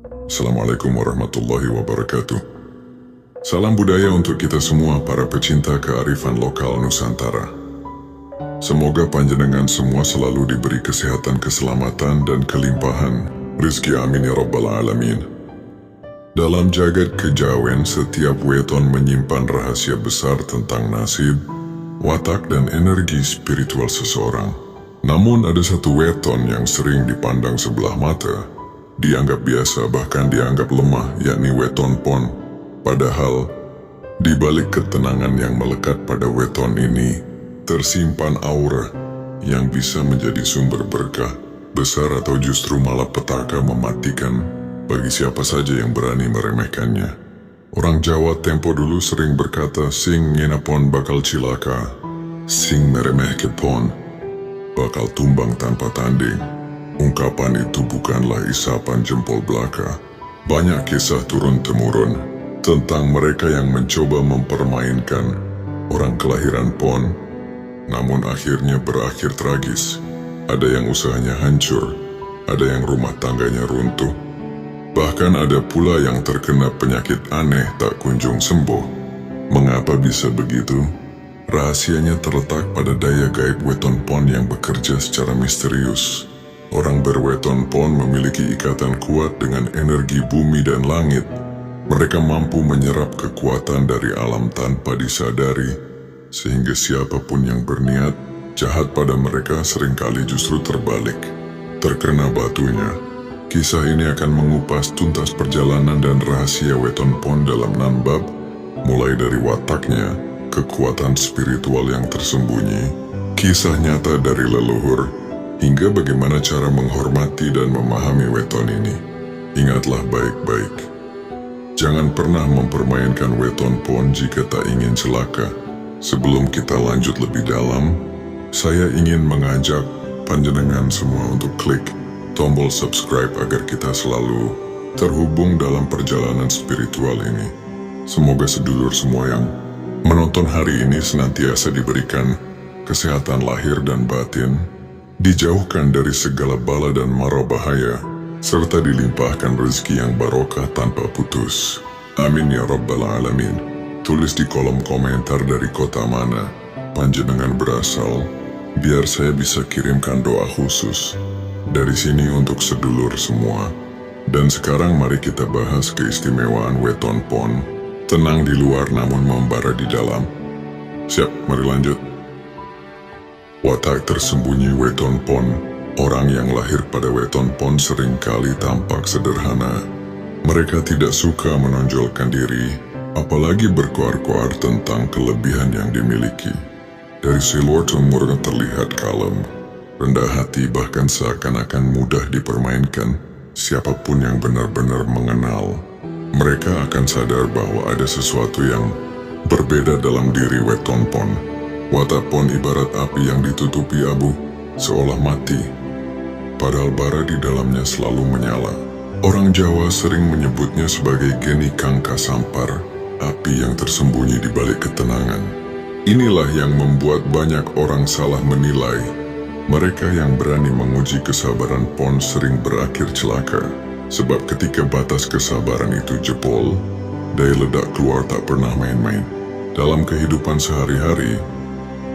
Assalamualaikum warahmatullahi wabarakatuh. Salam budaya untuk kita semua para pecinta kearifan lokal Nusantara. Semoga panjenengan semua selalu diberi kesehatan, keselamatan, dan kelimpahan rizki, amin ya rabbal alamin. Dalam jagat kejawen, setiap weton menyimpan rahasia besar tentang nasib, watak, dan energi spiritual seseorang. Namun ada satu weton yang sering dipandang sebelah mata, dianggap biasa, bahkan dianggap lemah, yakni weton pon. Padahal, di balik ketenangan yang melekat pada weton ini, tersimpan aura yang bisa menjadi sumber berkah besar atau justru malapetaka mematikan bagi siapa saja yang berani meremehkannya. Orang Jawa tempo dulu sering berkata, sing ngenapon bakal cilaka, sing meremehke pon bakal tumbang tanpa tanding. Ungkapan itu bukanlah isapan jempol belaka. Banyak kisah turun-temurun tentang mereka yang mencoba mempermainkan orang kelahiran pon, namun akhirnya berakhir tragis. Ada yang usahanya hancur, ada yang rumah tangganya runtuh, bahkan ada pula yang terkena penyakit aneh tak kunjung sembuh. Mengapa bisa begitu? Rahasianya terletak pada daya gaib weton pon yang bekerja secara misterius. Orang berweton pon memiliki ikatan kuat dengan energi bumi dan langit. Mereka mampu menyerap kekuatan dari alam tanpa disadari, sehingga siapapun yang berniat jahat pada mereka seringkali justru terbalik, terkena batunya. Kisah ini akan mengupas tuntas perjalanan dan rahasia weton pon dalam 6 bab, mulai dari wataknya, kekuatan spiritual yang tersembunyi, kisah nyata dari leluhur, hingga bagaimana cara menghormati dan memahami weton ini. Ingatlah baik-baik, jangan pernah mempermainkan weton pon jika tak ingin celaka. Sebelum kita lanjut lebih dalam, saya ingin mengajak panjenengan semua untuk klik tombol subscribe agar kita selalu terhubung dalam perjalanan spiritual ini. Semoga sedulur semua yang menonton hari ini senantiasa diberikan kesehatan lahir dan batin, dijauhkan dari segala bala dan mara bahaya, serta dilimpahkan rezeki yang barokah tanpa putus. Amin ya rabbal alamin. Tulis di kolom komentar dari kota mana panjenengan berasal, biar saya bisa kirimkan doa khusus dari sini untuk sedulur semua. Dan sekarang mari kita bahas keistimewaan weton pon. Tenang di luar namun membara di dalam. Siap, mari lanjut. Watak tersembunyi weton pon. Orang yang lahir pada weton pon seringkali tampak sederhana. Mereka tidak suka menonjolkan diri, apalagi berkoar-koar tentang kelebihan yang dimiliki. Dari siluar umurnya terlihat kalem, rendah hati, bahkan seakan-akan mudah dipermainkan. Siapapun yang benar-benar mengenal mereka akan sadar bahwa ada sesuatu yang berbeda dalam diri weton pon. Watak pon ibarat api yang ditutupi abu, seolah mati, padahal bara di dalamnya selalu menyala. Orang Jawa sering menyebutnya sebagai geni kang kasampar, api yang tersembunyi di balik ketenangan. Inilah yang membuat banyak orang salah menilai. Mereka yang berani menguji kesabaran pon sering berakhir celaka. Sebab ketika batas kesabaran itu jebol, daya ledak keluar tak pernah main-main. Dalam kehidupan sehari-hari,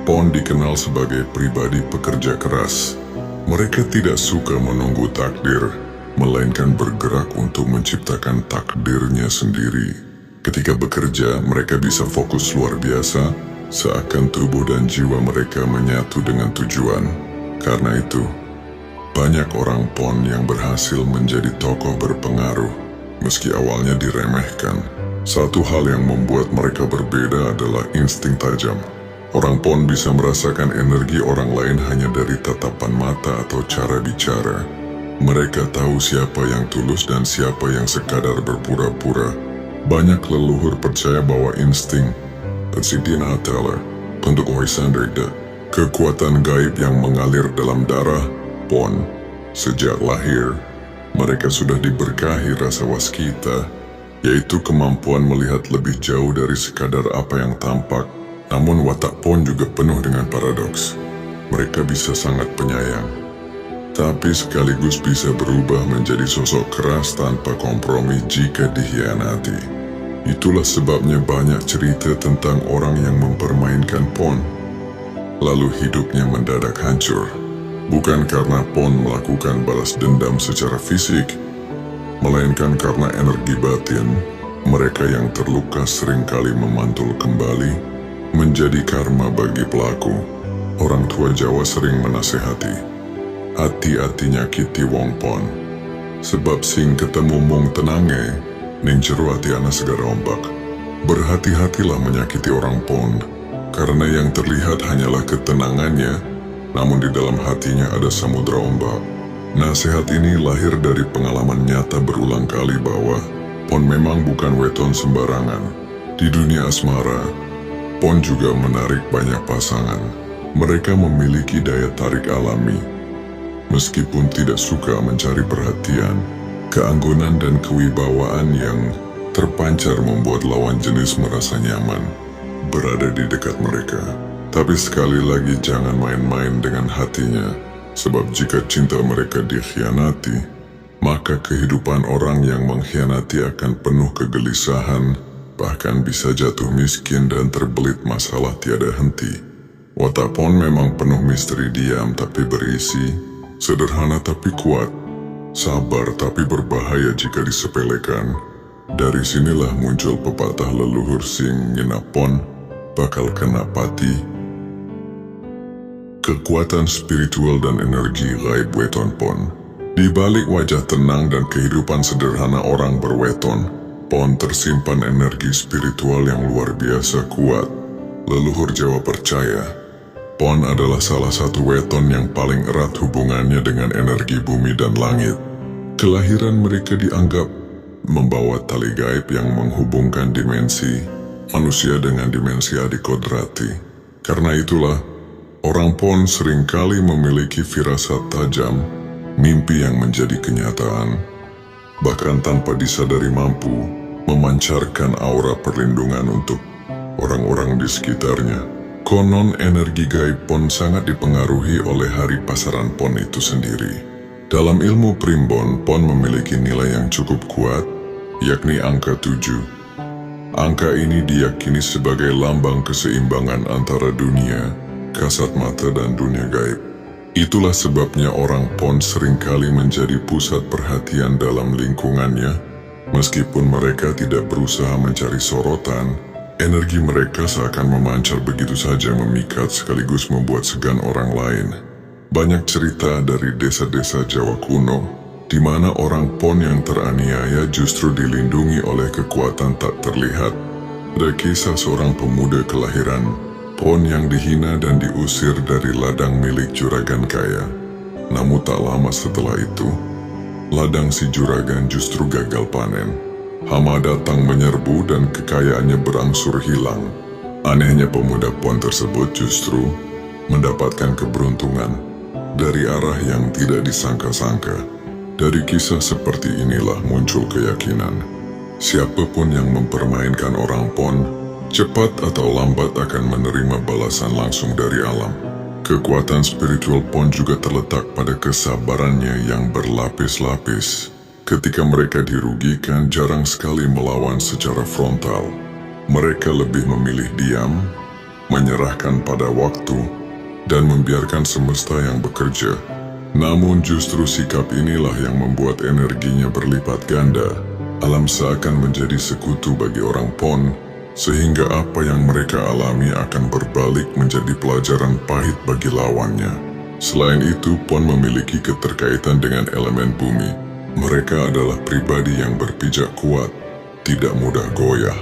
pon dikenal sebagai pribadi pekerja keras. Mereka tidak suka menunggu takdir, melainkan bergerak untuk menciptakan takdirnya sendiri. Ketika bekerja, mereka bisa fokus luar biasa, seakan tubuh dan jiwa mereka menyatu dengan tujuan. Karena itu, banyak orang pon yang berhasil menjadi tokoh berpengaruh, meski awalnya diremehkan. Satu hal yang membuat mereka berbeda adalah insting tajam. Orang pon bisa merasakan energi orang lain hanya dari tatapan mata atau cara bicara. Mereka tahu siapa yang tulus dan siapa yang sekadar berpura-pura. Banyak leluhur percaya bahwa insting, Sidina Teller, untuk Oisandrida, kekuatan gaib yang mengalir dalam darah pon. Sejak lahir, mereka sudah diberkahi rasa waskita, yaitu kemampuan melihat lebih jauh dari sekadar apa yang tampak. Namun watak pon juga penuh dengan paradoks. Mereka bisa sangat penyayang, tapi sekaligus bisa berubah menjadi sosok keras tanpa kompromi jika dikhianati. Itulah sebabnya banyak cerita tentang orang yang mempermainkan Pon, lalu hidupnya mendadak hancur. Bukan karena Pon melakukan balas dendam secara fisik, melainkan karena energi batin. Mereka yang terluka seringkali memantul kembali, menjadi karma bagi pelaku. Orang tua Jawa sering menasehati, hati-hati nyakiti wong Pon, sebab sing ketemu mung tenange, ning jero ati ana segara ombak. Berhati-hatilah menyakiti orang Pon, karena yang terlihat hanyalah ketenangannya, namun di dalam hatinya ada samudra ombak. Nasihat ini lahir dari pengalaman nyata berulang kali bahwa Pon memang bukan weton sembarangan. Di dunia asmara, Pon juga menarik banyak pasangan. Mereka memiliki daya tarik alami. Meskipun tidak suka mencari perhatian, keanggunan dan kewibawaan yang terpancar membuat lawan jenis merasa nyaman berada di dekat mereka. Tapi sekali lagi jangan main-main dengan hatinya, sebab jika cinta mereka dikhianati, maka kehidupan orang yang mengkhianati akan penuh kegelisahan, bahkan bisa jatuh miskin dan terbelit masalah tiada henti. Watak Pon memang penuh misteri diam tapi berisi, sederhana tapi kuat, sabar tapi berbahaya jika disepelekan. Dari sinilah muncul pepatah leluhur sing ngina Pon bakal kena pati. Kekuatan spiritual dan energi gaib weton Pon. Di balik wajah tenang dan kehidupan sederhana orang berweton, Pon tersimpan energi spiritual yang luar biasa kuat. Leluhur Jawa percaya, Pon adalah salah satu weton yang paling erat hubungannya dengan energi bumi dan langit. Kelahiran mereka dianggap membawa tali gaib yang menghubungkan dimensi manusia dengan dimensi adikodrati. Karena itulah, orang Pon seringkali memiliki firasat tajam, mimpi yang menjadi kenyataan, bahkan tanpa disadari mampu memancarkan aura perlindungan untuk orang-orang di sekitarnya. Konon energi gaib Pon sangat dipengaruhi oleh hari pasaran Pon itu sendiri. Dalam ilmu primbon, Pon memiliki nilai yang cukup kuat, yakni angka 7. Angka ini diyakini sebagai lambang keseimbangan antara dunia kasat mata dan dunia gaib. Itulah sebabnya orang Pon seringkali menjadi pusat perhatian dalam lingkungannya. Meskipun mereka tidak berusaha mencari sorotan, energi mereka seakan memancar begitu saja memikat sekaligus membuat segan orang lain. Banyak cerita dari desa-desa Jawa kuno, di mana orang Pon yang teraniaya justru dilindungi oleh kekuatan tak terlihat. Ada kisah seorang pemuda kelahiran Pon yang dihina dan diusir dari ladang milik juragan kaya. Namun tak lama setelah itu, ladang si juragan justru gagal panen. Hama datang menyerbu dan kekayaannya berangsur hilang. Anehnya pemuda Pon tersebut justru mendapatkan keberuntungan dari arah yang tidak disangka-sangka. Dari kisah seperti inilah muncul keyakinan, siapapun yang mempermainkan orang Pon, cepat atau lambat akan menerima balasan langsung dari alam. Kekuatan spiritual Pon juga terletak pada kesabarannya yang berlapis-lapis. Ketika mereka dirugikan, jarang sekali melawan secara frontal. Mereka lebih memilih diam, menyerahkan pada waktu, dan membiarkan semesta yang bekerja. Namun justru sikap inilah yang membuat energinya berlipat ganda. Alam seakan menjadi sekutu bagi orang Pon, sehingga apa yang mereka alami akan berbalik menjadi pelajaran pahit bagi lawannya. Selain itu, Pon memiliki keterkaitan dengan elemen bumi. Mereka adalah pribadi yang berpijak kuat, tidak mudah goyah.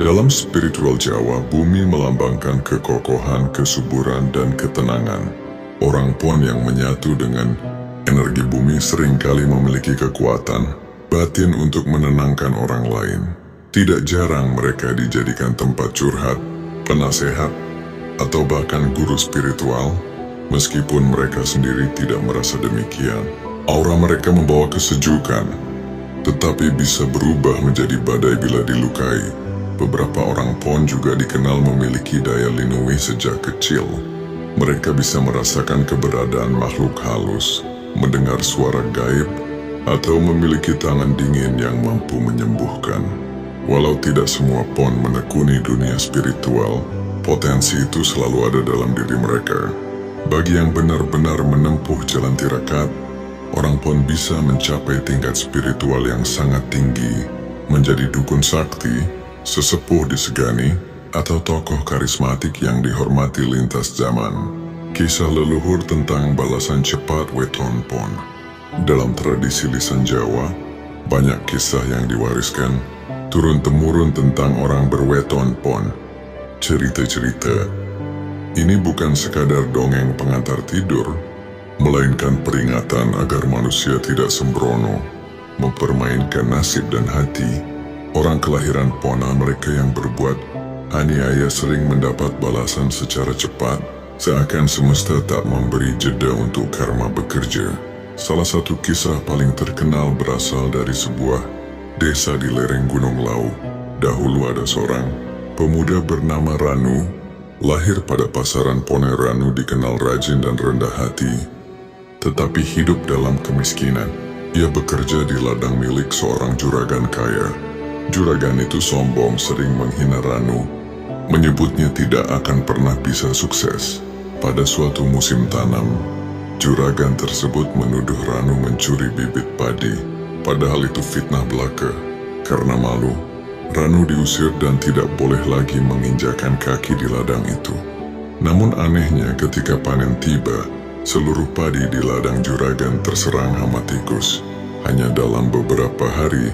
Dalam spiritual Jawa, bumi melambangkan kekokohan, kesuburan, dan ketenangan. Orang Pon yang menyatu dengan energi bumi seringkali memiliki kekuatan batin untuk menenangkan orang lain. Tidak jarang mereka dijadikan tempat curhat, penasehat, atau bahkan guru spiritual, meskipun mereka sendiri tidak merasa demikian. Aura mereka membawa kesejukan, tetapi bisa berubah menjadi badai bila dilukai. Beberapa orang Pon juga dikenal memiliki daya linui sejak kecil. Mereka bisa merasakan keberadaan makhluk halus, mendengar suara gaib, atau memiliki tangan dingin yang mampu menyembuhkan. Walau tidak semua pon menekuni dunia spiritual, potensi itu selalu ada dalam diri mereka. Bagi yang benar-benar menempuh jalan tirakat, orang pon bisa mencapai tingkat spiritual yang sangat tinggi, menjadi dukun sakti, sesepuh disegani, atau tokoh karismatik yang dihormati lintas zaman. Kisah leluhur tentang balasan cepat weton pon. Dalam tradisi lisan Jawa, banyak kisah yang diwariskan turun-temurun tentang orang berweton pon. Cerita-cerita ini bukan sekadar dongeng pengantar tidur, melainkan peringatan agar manusia tidak sembrono, mempermainkan nasib dan hati. Orang kelahiran pona mereka yang berbuat aniaya sering mendapat balasan secara cepat, seakan semesta tak memberi jeda untuk karma bekerja. Salah satu kisah paling terkenal berasal dari sebuah desa di lereng Gunung Lau. Dahulu ada seorang pemuda bernama Ranu, lahir pada pasaran Pone. Ranu dikenal rajin dan rendah hati, tetapi hidup dalam kemiskinan. Ia bekerja di ladang milik seorang juragan kaya. Juragan itu sombong, sering menghina Ranu, menyebutnya tidak akan pernah bisa sukses. Pada suatu musim tanam, juragan tersebut menuduh Ranu mencuri bibit padi, padahal itu fitnah belaka. Karena malu, Ranu diusir dan tidak boleh lagi menginjakan kaki di ladang itu. Namun anehnya ketika panen tiba, seluruh padi di ladang juragan terserang hama tikus. Hanya dalam beberapa hari,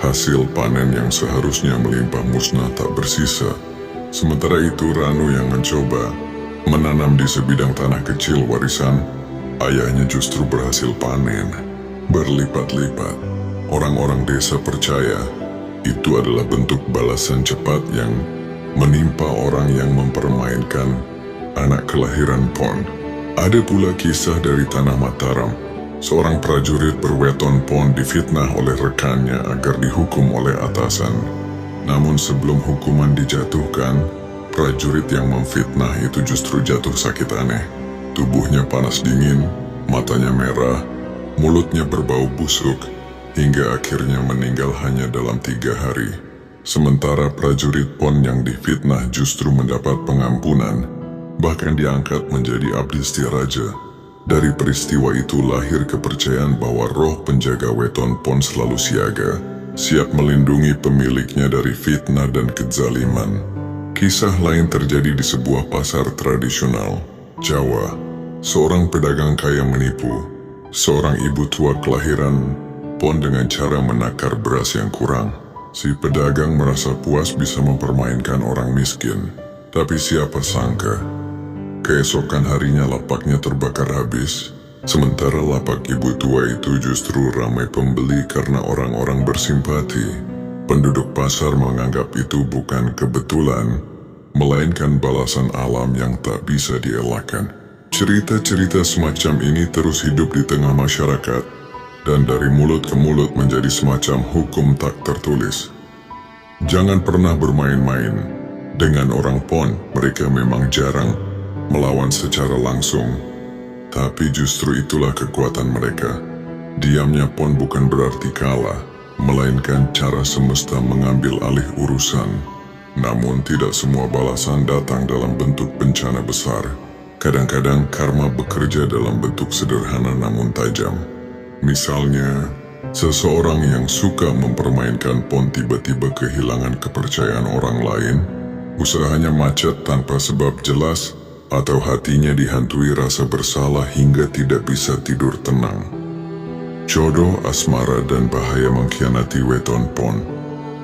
hasil panen yang seharusnya melimpah musnah tak bersisa. Sementara itu Ranu yang mencoba menanam di sebidang tanah kecil warisan ayahnya justru berhasil panen berlipat-lipat. Orang-orang desa percaya itu adalah bentuk balasan cepat yang menimpa orang yang mempermainkan anak kelahiran pon. Ada pula kisah dari Tanah Mataram. Seorang prajurit berweton pon difitnah oleh rekannya agar dihukum oleh atasan. Namun sebelum hukuman dijatuhkan, prajurit yang memfitnah itu justru jatuh sakit aneh. Tubuhnya panas dingin, matanya merah, mulutnya berbau busuk, hingga akhirnya meninggal hanya dalam 3 hari. Sementara prajurit pon yang difitnah justru mendapat pengampunan, bahkan diangkat menjadi abdi setia raja. Dari peristiwa itu lahir kepercayaan bahwa roh penjaga weton pon selalu siaga, siap melindungi pemiliknya dari fitnah dan kezaliman. Kisah lain terjadi di sebuah pasar tradisional Jawa. Seorang pedagang kaya menipu seorang ibu tua kelahiran pon dengan cara menakar beras yang kurang. Si pedagang merasa puas bisa mempermainkan orang miskin, tapi siapa sangka keesokan harinya lapaknya terbakar habis. Sementara lapak ibu tua itu justru ramai pembeli karena orang-orang bersimpati. Penduduk pasar menganggap itu bukan kebetulan, melainkan balasan alam yang tak bisa dielakkan. Cerita-cerita semacam ini terus hidup di tengah masyarakat, dan dari mulut ke mulut menjadi semacam hukum tak tertulis. Jangan pernah bermain-main dengan orang pon. Mereka memang jarang melawan secara langsung, tapi justru itulah kekuatan mereka. Diamnya pon bukan berarti kalah, melainkan cara semesta mengambil alih urusan. Namun tidak semua balasan datang dalam bentuk bencana besar. Kadang-kadang karma bekerja dalam bentuk sederhana namun tajam. Misalnya, seseorang yang suka mempermainkan pon tiba-tiba kehilangan kepercayaan orang lain, usahanya macet tanpa sebab jelas, atau hatinya dihantui rasa bersalah hingga tidak bisa tidur tenang. Jodoh, asmara, dan bahaya mengkhianati weton pon.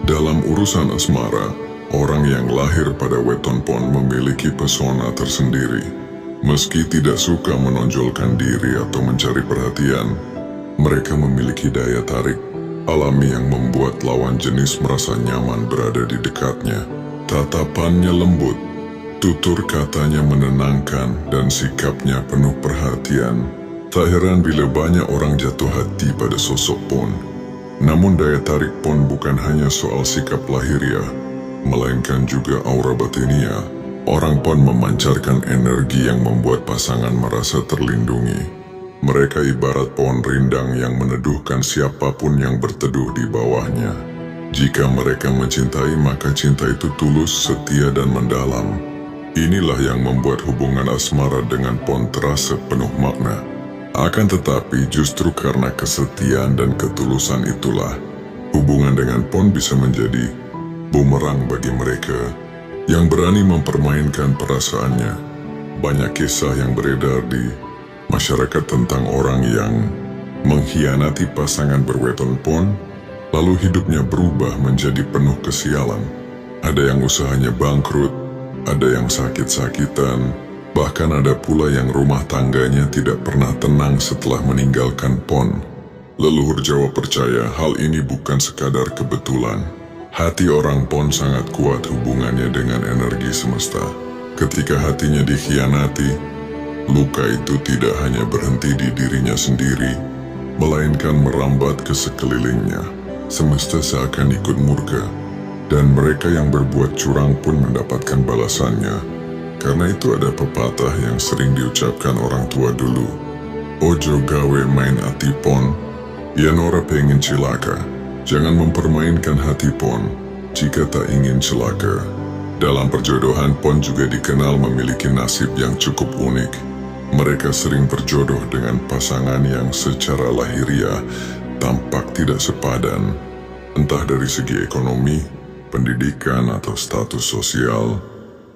Dalam urusan asmara, orang yang lahir pada weton pon memiliki pesona tersendiri. Meski tidak suka menonjolkan diri atau mencari perhatian, mereka memiliki daya tarik alami yang membuat lawan jenis merasa nyaman berada di dekatnya. Tatapannya lembut, tutur katanya menenangkan, dan sikapnya penuh perhatian. Tak heran bila banyak orang jatuh hati pada sosok pon. Namun daya tarik pon bukan hanya soal sikap lahiriah, melainkan juga aura batiniah. Orang pon memancarkan energi yang membuat pasangan merasa terlindungi. Mereka ibarat pohon rindang yang meneduhkan siapapun yang berteduh di bawahnya. Jika mereka mencintai, maka cinta itu tulus, setia, dan mendalam. Inilah yang membuat hubungan asmara dengan Pon terasa penuh makna. Akan tetapi justru karena kesetiaan dan ketulusan itulah, hubungan dengan Pon bisa menjadi bumerang bagi mereka yang berani mempermainkan perasaannya. Banyak kisah yang beredar di masyarakat tentang orang yang mengkhianati pasangan berweton Pon, lalu hidupnya berubah menjadi penuh kesialan. Ada yang usahanya bangkrut, ada yang sakit-sakitan, bahkan ada pula yang rumah tangganya tidak pernah tenang setelah meninggalkan Pon. Leluhur Jawa percaya hal ini bukan sekadar kebetulan. Hati orang Pon sangat kuat hubungannya dengan energi semesta. Ketika hatinya dikhianati, luka itu tidak hanya berhenti di dirinya sendiri, melainkan merambat ke sekelilingnya. Semesta seakan ikut murka, dan mereka yang berbuat curang pun mendapatkan balasannya. Karena itu ada pepatah yang sering diucapkan orang tua dulu. Ojo gawe main hati Pon, yen ora pengen cilaka. Jangan mempermainkan hati Pon jika tak ingin celaka. Dalam perjodohan, Pon juga dikenal memiliki nasib yang cukup unik. Mereka sering berjodoh dengan pasangan yang secara lahiriah tampak tidak sepadan, entah dari segi ekonomi, pendidikan, atau status sosial.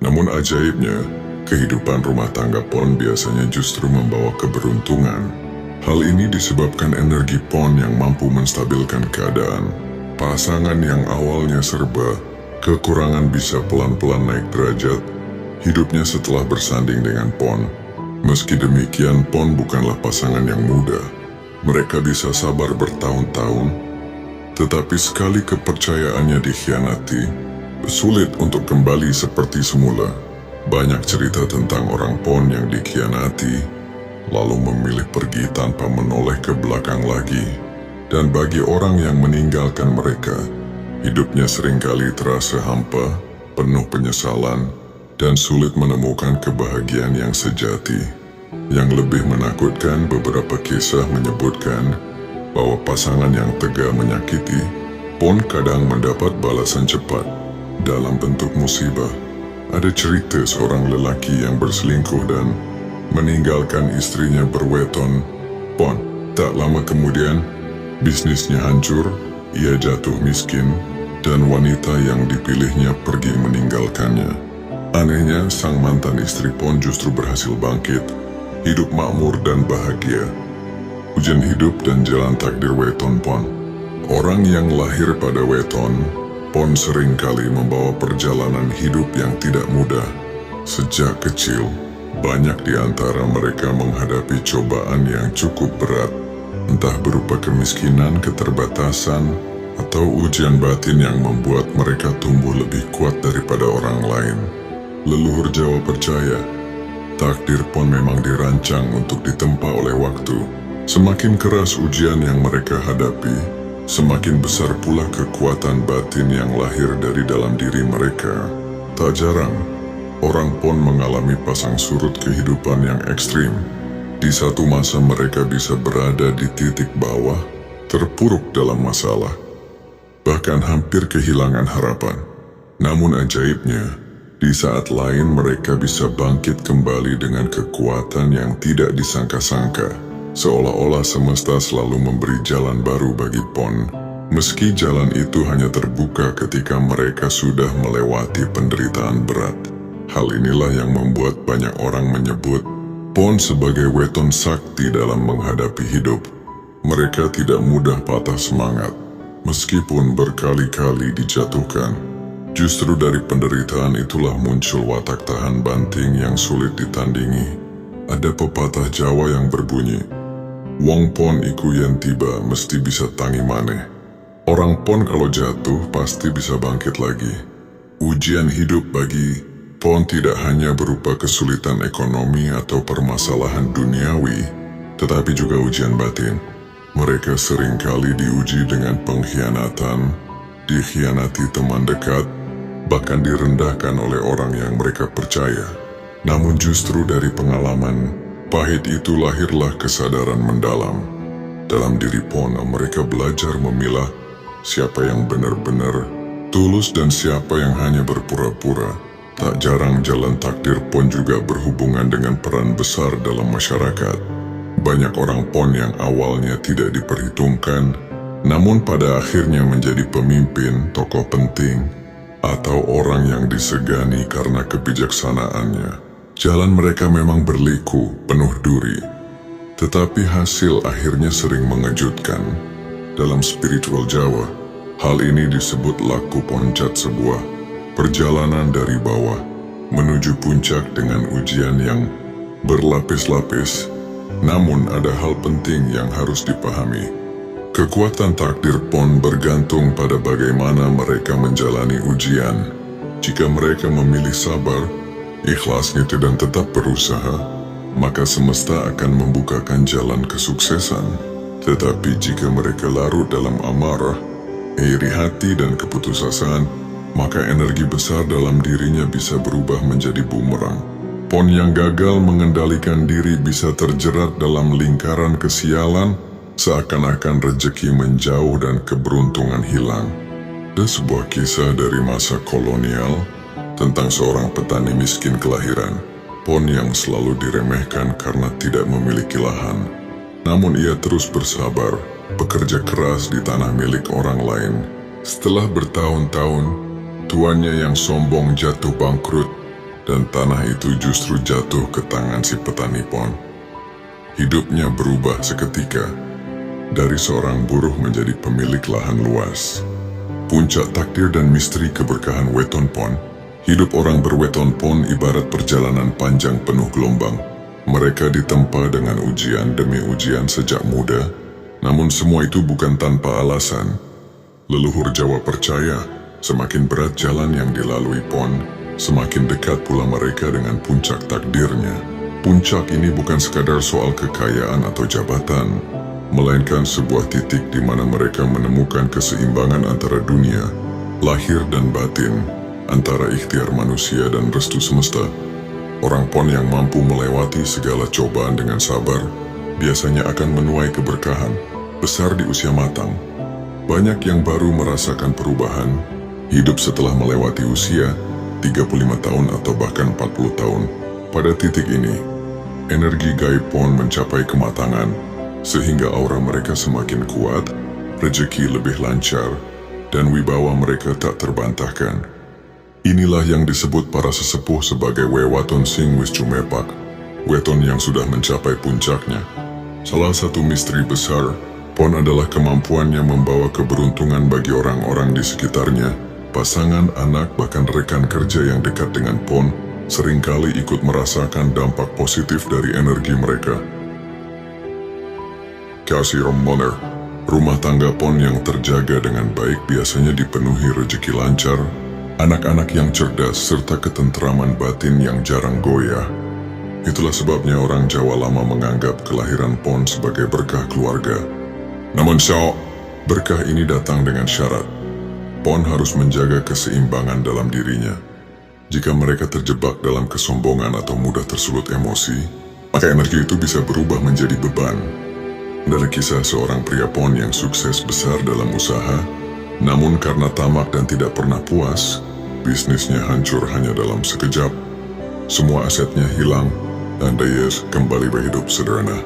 Namun ajaibnya, kehidupan rumah tangga Pon biasanya justru membawa keberuntungan. Hal ini disebabkan energi Pon yang mampu menstabilkan keadaan. Pasangan yang awalnya serba kekurangan bisa pelan-pelan naik derajat hidupnya setelah bersanding dengan Pon. Meski demikian, Pon bukanlah pasangan yang mudah. Mereka bisa sabar bertahun-tahun, tetapi sekali kepercayaannya dikhianati, sulit untuk kembali seperti semula. Banyak cerita tentang orang Pon yang dikhianati, lalu memilih pergi tanpa menoleh ke belakang lagi. Dan bagi orang yang meninggalkan mereka, hidupnya seringkali terasa hampa, penuh penyesalan, dan sulit menemukan kebahagiaan yang sejati. Yang lebih menakutkan, beberapa kisah menyebutkan bahwa pasangan yang tega menyakiti Pon kadang mendapat balasan cepat dalam bentuk musibah. Ada cerita seorang lelaki yang berselingkuh dan meninggalkan istrinya berweton Pon. Tak lama kemudian, bisnisnya hancur, ia jatuh miskin, dan wanita yang dipilihnya pergi meninggalkannya. Anehnya, sang mantan istri Pon justru berhasil bangkit, hidup makmur dan bahagia. Ujian hidup dan jalan takdir weton Pon. Orang yang lahir pada weton Pon seringkali membawa perjalanan hidup yang tidak mudah. Sejak kecil, banyak di antara mereka menghadapi cobaan yang cukup berat, entah berupa kemiskinan, keterbatasan, atau ujian batin yang membuat mereka tumbuh lebih kuat daripada orang lain. Leluhur Jawa percaya, takdir Pon memang dirancang untuk ditempa oleh waktu. Semakin keras ujian yang mereka hadapi, semakin besar pula kekuatan batin yang lahir dari dalam diri mereka. Tak jarang, orang Pon mengalami pasang surut kehidupan yang ekstrim. Di satu masa mereka bisa berada di titik bawah, terpuruk dalam masalah, bahkan hampir kehilangan harapan. Namun ajaibnya, di saat lain mereka bisa bangkit kembali dengan kekuatan yang tidak disangka-sangka. Seolah-olah semesta selalu memberi jalan baru bagi Pon, meski jalan itu hanya terbuka ketika mereka sudah melewati penderitaan berat. Hal inilah yang membuat banyak orang menyebut Pon sebagai weton sakti dalam menghadapi hidup. Mereka tidak mudah patah semangat, meskipun berkali-kali dijatuhkan. Justru dari penderitaan itulah muncul watak tahan banting yang sulit ditandingi. Ada pepatah Jawa yang berbunyi, wong Pon iku yen tiba mesti bisa tangi maneh. Orang Pon kalau jatuh pasti bisa bangkit lagi. Ujian hidup bagi Pon tidak hanya berupa kesulitan ekonomi atau permasalahan duniawi, tetapi juga ujian batin. Mereka seringkali diuji dengan pengkhianatan, dikhianati teman dekat, bahkan direndahkan oleh orang yang mereka percaya. Namun justru dari pengalaman Pahit itu lahirlah kesadaran mendalam. Dalam diri Pon, mereka belajar memilah siapa yang benar-benar tulus dan siapa yang hanya berpura-pura. Tak jarang jalan takdir Pon juga berhubungan dengan peran besar dalam masyarakat. Banyak orang Pon yang awalnya tidak diperhitungkan, namun pada akhirnya menjadi pemimpin, tokoh penting, atau orang yang disegani karena kebijaksanaannya. Jalan mereka memang berliku, penuh duri, tetapi hasil akhirnya sering mengejutkan. Dalam spiritual Jawa, hal ini disebut laku poncat, sebuah perjalanan dari bawah menuju puncak dengan ujian yang berlapis-lapis. Namun ada hal penting yang harus dipahami. Kekuatan takdir Pon bergantung pada bagaimana mereka menjalani ujian. Jika mereka memilih sabar, ikhlas gitu dan tetap berusaha, maka semesta akan membukakan jalan kesuksesan. Tetapi jika mereka larut dalam amarah, iri hati dan keputusasaan, maka energi besar dalam dirinya bisa berubah menjadi bumerang. Pon yang gagal mengendalikan diri bisa terjerat dalam lingkaran kesialan, seakan-akan rejeki menjauh dan keberuntungan hilang. Ada sebuah kisah dari masa kolonial tentang seorang petani miskin kelahiran, Pon yang selalu diremehkan karena tidak memiliki lahan. Namun ia terus bersabar, bekerja keras di tanah milik orang lain. Setelah bertahun-tahun, tuannya yang sombong jatuh bangkrut, dan tanah itu justru jatuh ke tangan si petani Pon. Hidupnya berubah seketika, dari seorang buruh menjadi pemilik lahan luas. Puncak takdir dan misteri keberkahan weton Pon. Hidup orang berweton Pon ibarat perjalanan panjang penuh gelombang. Mereka ditempa dengan ujian demi ujian sejak muda, namun semua itu bukan tanpa alasan. Leluhur Jawa percaya, semakin berat jalan yang dilalui Pon, semakin dekat pula mereka dengan puncak takdirnya. Puncak ini bukan sekadar soal kekayaan atau jabatan, melainkan sebuah titik di mana mereka menemukan keseimbangan antara dunia, lahir dan batin, antara ikhtiar manusia dan restu semesta. Orang Pon yang mampu melewati segala cobaan dengan sabar, biasanya akan menuai keberkahan besar di usia matang. Banyak yang baru merasakan perubahan, hidup setelah melewati usia 35 tahun atau bahkan 40 tahun. Pada titik ini, energi gaib Pon mencapai kematangan, sehingga aura mereka semakin kuat, rezeki lebih lancar, dan wibawa mereka tak terbantahkan. Inilah yang disebut para sesepuh sebagai wewaton sing wis cumepak, weton yang sudah mencapai puncaknya. Salah satu misteri besar Pon adalah kemampuannya membawa keberuntungan bagi orang-orang di sekitarnya. Pasangan, anak, bahkan rekan kerja yang dekat dengan Pon seringkali ikut merasakan dampak positif dari energi mereka. Kasih Romoner, rumah tangga Pon yang terjaga dengan baik biasanya dipenuhi rezeki lancar, anak-anak yang cerdas, serta ketentraman batin yang jarang goyah. Itulah sebabnya orang Jawa lama menganggap kelahiran Pon sebagai berkah keluarga. Namun berkah ini datang dengan syarat. Pon harus menjaga keseimbangan dalam dirinya. Jika mereka terjebak dalam kesombongan atau mudah tersulut emosi, maka energi itu bisa berubah menjadi beban. Dari kisah seorang pria Pon yang sukses besar dalam usaha, namun karena tamak dan tidak pernah puas, bisnisnya hancur hanya dalam sekejap. Semua asetnya hilang, dan dia kembali berhidup sederhana.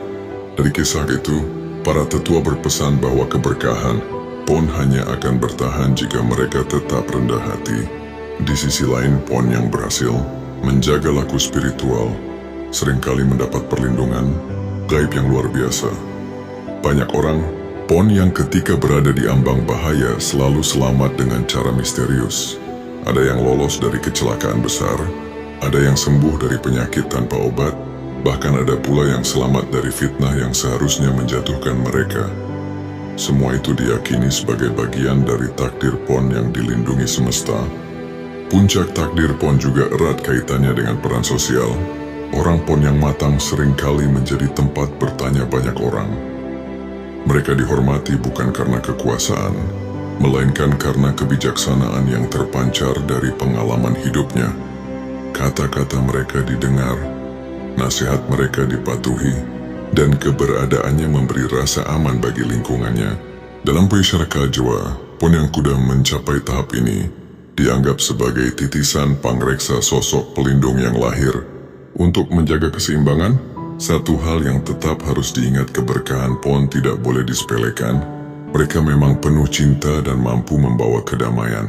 Dari kisah itu, para tetua berpesan bahwa keberkahan Pon hanya akan bertahan jika mereka tetap rendah hati. Di sisi lain, Pon yang berhasil menjaga laku spiritual seringkali mendapat perlindungan gaib yang luar biasa. Banyak orang Pon yang ketika berada di ambang bahaya selalu selamat dengan cara misterius. Ada yang lolos dari kecelakaan besar, ada yang sembuh dari penyakit tanpa obat, bahkan ada pula yang selamat dari fitnah yang seharusnya menjatuhkan mereka. Semua itu diyakini sebagai bagian dari takdir Pon yang dilindungi semesta. Puncak takdir Pon juga erat kaitannya dengan peran sosial. Orang Pon yang matang seringkali menjadi tempat bertanya banyak orang. Mereka dihormati bukan karena kekuasaan, melainkan karena kebijaksanaan yang terpancar dari pengalaman hidupnya. Kata-kata mereka didengar, nasihat mereka dipatuhi, dan keberadaannya memberi rasa aman bagi lingkungannya. Dalam masyarakat Jawa, Pon yang kuda mencapai tahap ini dianggap sebagai titisan pangreksa sosok pelindung yang lahir. Untuk menjaga keseimbangan, satu hal yang tetap harus diingat, keberkahan Pon tidak boleh disepelekan. Mereka memang penuh cinta dan mampu membawa kedamaian.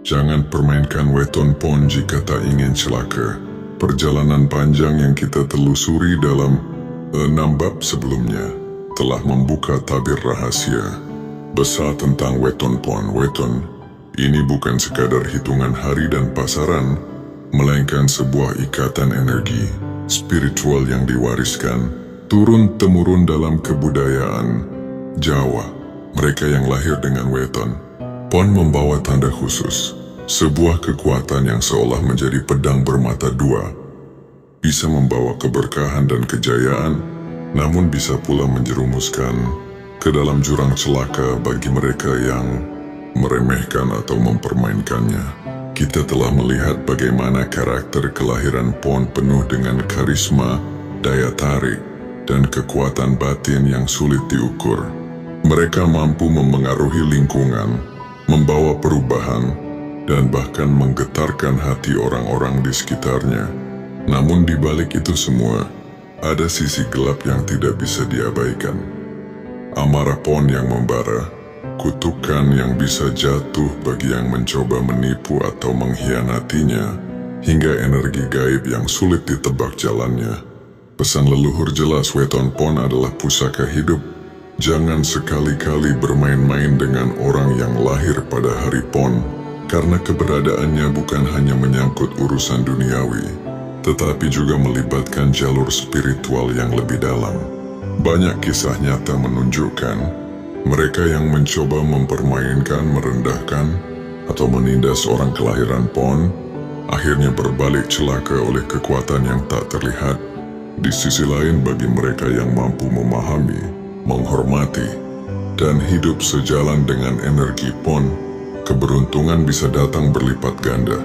Jangan permainkan weton Pon jika tak ingin celaka. Perjalanan panjang yang kita telusuri dalam 6 bab sebelumnya telah membuka tabir rahasia besar tentang weton Pon. Weton ini bukan sekadar hitungan hari dan pasaran, melainkan sebuah ikatan energi spiritual yang diwariskan turun-temurun dalam kebudayaan Jawa. Mereka yang lahir dengan weton Pon membawa tanda khusus, sebuah kekuatan yang seolah menjadi pedang bermata dua, bisa membawa keberkahan dan kejayaan, namun bisa pula menjerumuskan ke dalam jurang celaka bagi mereka yang meremehkan atau mempermainkannya. Kita telah melihat bagaimana karakter kelahiran Pon penuh dengan karisma, daya tarik, dan kekuatan batin yang sulit diukur. Mereka mampu memengaruhi lingkungan, membawa perubahan, dan bahkan menggetarkan hati orang-orang di sekitarnya. Namun di balik itu semua, ada sisi gelap yang tidak bisa diabaikan. Amarah Pon yang membara, kutukan yang bisa jatuh bagi yang mencoba menipu atau mengkhianatinya, hingga energi gaib yang sulit ditebak jalannya. Pesan leluhur jelas, weton Pon adalah pusaka hidup. Jangan sekali-kali bermain-main dengan orang yang lahir pada hari Pon, karena keberadaannya bukan hanya menyangkut urusan duniawi, tetapi juga melibatkan jalur spiritual yang lebih dalam. Banyak kisah nyata menunjukkan mereka yang mencoba mempermainkan, merendahkan, atau menindas orang kelahiran Pon, akhirnya berbalik celaka oleh kekuatan yang tak terlihat. Di sisi lain, bagi mereka yang mampu memahami, menghormati, dan hidup sejalan dengan energi Pon, keberuntungan bisa datang berlipat ganda.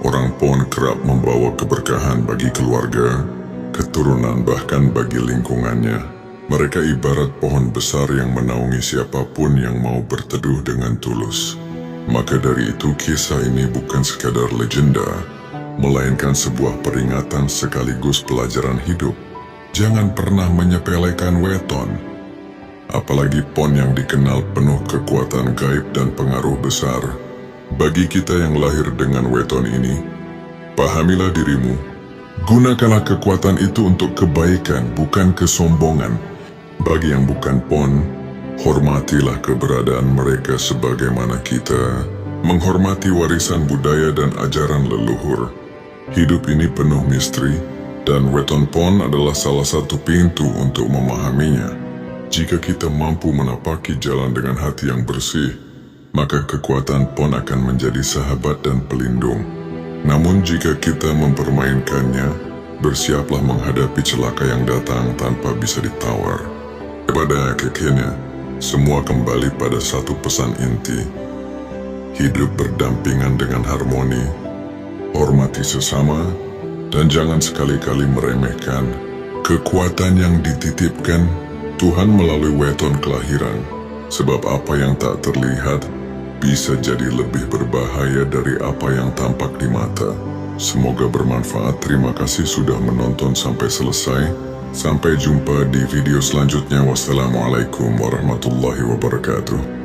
Orang Pon kerap membawa keberkahan bagi keluarga, keturunan, bahkan bagi lingkungannya. Mereka ibarat pohon besar yang menaungi siapapun yang mau berteduh dengan tulus. Maka dari itu, kisah ini bukan sekadar legenda, melainkan sebuah peringatan sekaligus pelajaran hidup. Jangan pernah menyepelekan weton, apalagi Pon yang dikenal penuh kekuatan gaib dan pengaruh besar. Bagi kita yang lahir dengan weton ini, pahamilah dirimu. Gunakanlah kekuatan itu untuk kebaikan, bukan kesombongan. Bagi yang bukan Pon, hormatilah keberadaan mereka sebagaimana kita menghormati warisan budaya dan ajaran leluhur. Hidup ini penuh misteri, dan weton Pon adalah salah satu pintu untuk memahaminya. Jika kita mampu menapaki jalan dengan hati yang bersih, maka kekuatan Pon akan menjadi sahabat dan pelindung. Namun jika kita mempermainkannya, bersiaplah menghadapi celaka yang datang tanpa bisa ditawar. Pada akhirnya, semua kembali pada satu pesan inti. Hidup berdampingan dengan harmoni, hormati sesama, dan jangan sekali-kali meremehkan kekuatan yang dititipkan Tuhan melalui weton kelahiran. Sebab apa yang tak terlihat bisa jadi lebih berbahaya dari apa yang tampak di mata. Semoga bermanfaat. Terima kasih sudah menonton sampai selesai. Sampai jumpa di video selanjutnya. Wassalamualaikum warahmatullahi wabarakatuh.